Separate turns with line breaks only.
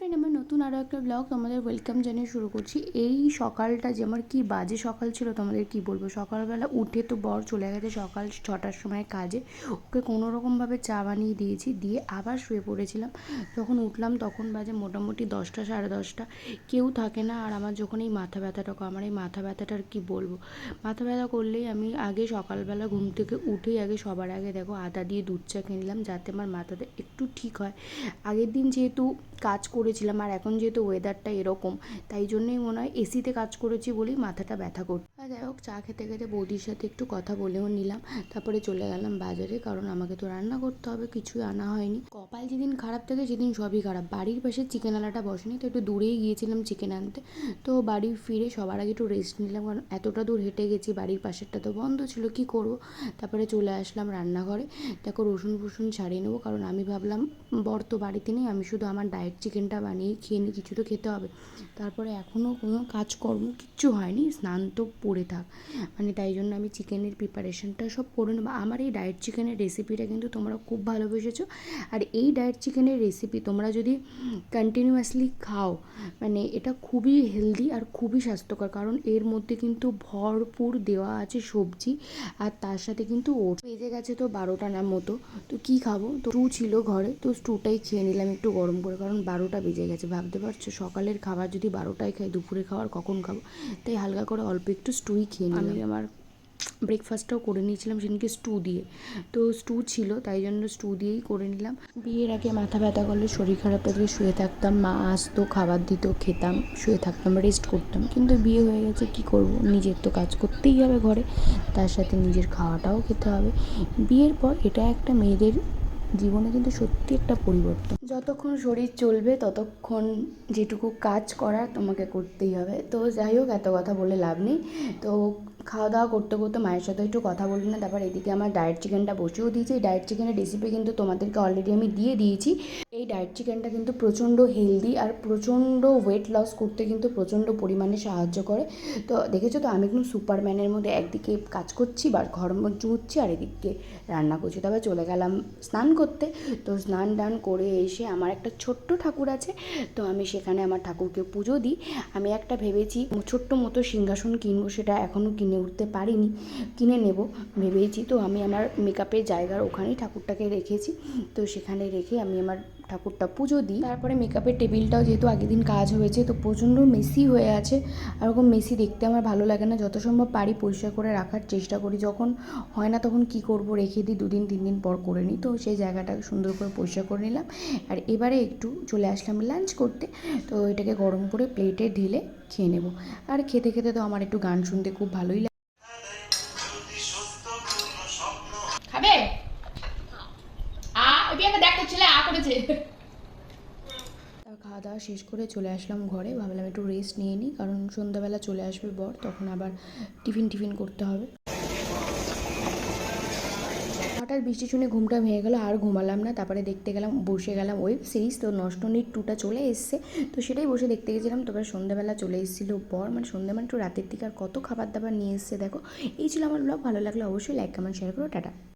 Friend, আমার নতুন আরও একটা ব্লগ তোমাদের ওয়েলকাম জানিয়ে শুরু করছি। এই সকালটা যে আমার কী বাজে সকাল ছিল তোমাদের কি বলবো। সকালবেলা উঠে তো বর চলে গেছে সকাল 6টার সময় কাজে, ওকে কোনো রকমভাবে চা বানিয়ে দিয়েছি, দিয়ে আবার শুয়ে পড়েছিলাম। যখন উঠলাম তখন বাজে মোটামুটি 10টা সাড়ে 10টা, কেউ থাকে না। আর আমার যখন এই মাথা ব্যথাটা, আমার এই মাথা ব্যথাটার কি বলবো, মাথা ব্যথা করলেই আমি আগে সকালবেলা ঘুম থেকে উঠেই আগে সবার আগে দেখো আদা দিয়ে দুধ চা খেয়ে নিলাম, যাতে আমার মাথাটা একটু ঠিক হয়। আগের দিন যেহেতু কাজ করেছিলাম আর এখন যেহেতু ওয়েদারটা এরকম, তাই জন্যই মনে হয় এসিতে কাজ করেছি বলেই মাথাটা ব্যথা করছে। আর যাই হোক, চা খেতে খেতে বৌদির সাথে একটু কথা বলেও নিলাম। তারপরে চলে গেলাম বাজারে, কারণ আমাকে তো রান্না করতে হবে, কিছুই আনা হয়নি। কপাল যেদিন খারাপ থাকে সেদিন সবই খারাপ। বাড়ির পাশে চিকেন আলাটা বসেনি, তো একটু দূরেই গিয়েছিলাম চিকেন আনতে। তো বাড়ি ফিরে সবার আগে একটু রেস্ট নিলাম, কারণ এতটা দূর হেঁটে গেছি, বাড়ির পাশেরটা তো বন্ধ ছিল, কি করব। তারপরে চলে আসলাম রান্নাঘরে। দেখো রসুন ফসুন ছাড়িয়ে নেবো, কারণ আমি ভাবলাম বর তো বাড়িতে নেই, আমি শুধু আমার ডায়েট চিকেনটা বানিয়ে খেয়ে নিই, কিছু তো খেতে হবে। তারপরে এখনও কোনো কাজকর্ম কিচ্ছু হয়নি, স্নান তো পড়ে থাক, তাই জন্য আমি চিকেনের প্রিপারেশনটা সব করে নেবো। আমার এই ডায়েট চিকেনের রেসিপিটা কিন্তু তোমরা খুব ভালোবেসেছো। আর এই ডায়েট চিকেনের রেসিপি তোমরা যদি কন্টিনিউয়াসলি খাও, এটা খুবই হেলদি আর খুবই স্বাস্থ্যকর, কারণ এর মধ্যে কিন্তু ভরপুর দেওয়া আছে সবজি, আর তার সাথে কিন্তু ওটস। বেজে গেছে তো 12টা না মতো, তো কী খাবো, তো স্টু ছিল ঘরে, তো স্টুটাই খেয়ে নিলাম একটু গরম করে, কারণ 12টা বেজে গেছে। ভাবতে পারছো সকালের খাবার যদি 12টায় খাই, দুপুরে খাবার কখন খাবো। তাই হালকা করে অল্প একটু স্টুই খেয়ে নিলাম। আমি আমার ব্রেকফাস্টটাও করে নিয়েছিলাম সেদিনকে স্টু দিয়ে, তো স্টু ছিল তাই জন্য স্টু দিয়েই করে নিলাম। বিয়ের আগে মাথা ব্যথা করলে, শরীর খারাপ থাকলে শুয়ে থাকতাম, মা আসতো খাবার দিত, খেতাম, শুয়ে থাকতাম, রেস্ট করতাম। কিন্তু বিয়ে হয়ে গেছে, কি করব, নিজের তো কাজ করতেই হবে ঘরে, তার সাথে নিজের খাওয়াটাও খেতে হবে। বিয়ের পর এটা একটা মেয়েদের জীবনে কিন্তু সত্যি একটা পরিবর্তন। যতক্ষণ শরীর চলবে ততক্ষণ যেটুকু কাজ করার তোমাকে করতেই হবে। তো যাই হোক, এত কথা বলে লাভ নেই। তো খাওয়া দাওয়া করতে করতে মায়ের সাথে একটু কথা বলি না, তারপর এদিকে আমার ডায়েট চিকেনটা বসেও দিয়েছি। এই ডায়েট চিকেনের রেসিপি কিন্তু তোমাদেরকে অলরেডি আমি দিয়ে দিয়েছি। এই ডায়েট চিকেনটা কিন্তু প্রচণ্ড হেলদি আর প্রচণ্ড ওয়েট লস করতে কিন্তু প্রচণ্ড পরিমাণে সাহায্য করে। তো দেখেছো তো, আমি কিন্তু সুপারম্যানের মধ্যে একদিকে কাজ করছি বা ঘর মুছছি, আর এদিকে রান্না করছি। তবে চলে গেলাম স্নান করতে। তো স্নান টান করে এসে আমার একটা ছোট্ট ঠাকুর আছে, তো আমি সেখানে আমার ঠাকুরকে পুজো দিই। আমি একটা ভেবেছি ছোট্ট মতো সিংহাসন কিনবো, সেটা এখনও কিনে উঠতে পারিনি, কিনে নেব ভেবেছি। তো আমি আমার মেকআপের জায়গার ওখানেই ঠাকুরটাকে রেখেছি, তো সেখানে রেখে আমি আমার ঠাকুরটা পুজো দিই। তারপরে মেকআপের টেবিলটাও যেহেতু আগের দিন কাজ হয়েছে, তো প্রচণ্ড মেসি হয়ে আছে। আর ওরকম মেসি দেখতে আমার ভালো লাগে না, যত সম্ভব পারি পরিষ্কার করে রাখার চেষ্টা করি। যখন হয় না তখন কি করব, রেখে দিই, 2 দিন 3 দিন পর করে নিই। তো সেই জায়গাটাকে সুন্দর করে পরিষ্কার করে নিলাম। আর এবারে একটু চলে আসলাম লাঞ্চ করতে। তো এটাকে গরম করে প্লেটে ঢেলে খেয়ে নেব। আর খেতে খেতে তো আমার একটু গান শুনতে খুব ভালোই লাগে। খাবে দেখো ছেলে করেছে। খাওয়া দাওয়া শেষ করে চলে আসলাম ঘরে, ভাবলাম একটু রেস্ট নিয়ে নিই, কারণ সন্ধ্যাবেলা চলে আসবে বর, তখন আবার টিফিন করতে হবে। হঠাৎ বৃষ্টি শুনে ঘুমটা ভেঙে গেলো, আর ঘুমালাম না। তারপরে বসে গেলাম ওয়েব সিরিজ, তো নষ্ট নীট 2টা চলে এসছে, তো সেটাই বসে দেখতে গেছিলাম। তারপরে সন্ধ্যাবেলা চলে এসেছিলো বর, সন্ধ্যা একটু রাতের দিকে, আর কত খাবার দাবার নিয়ে এসছে দেখো। এই ছিল আমার ব্লগ। ভালো লাগলে অবশ্যই লাইক কমেন্ট শেয়ার করো। টাটা।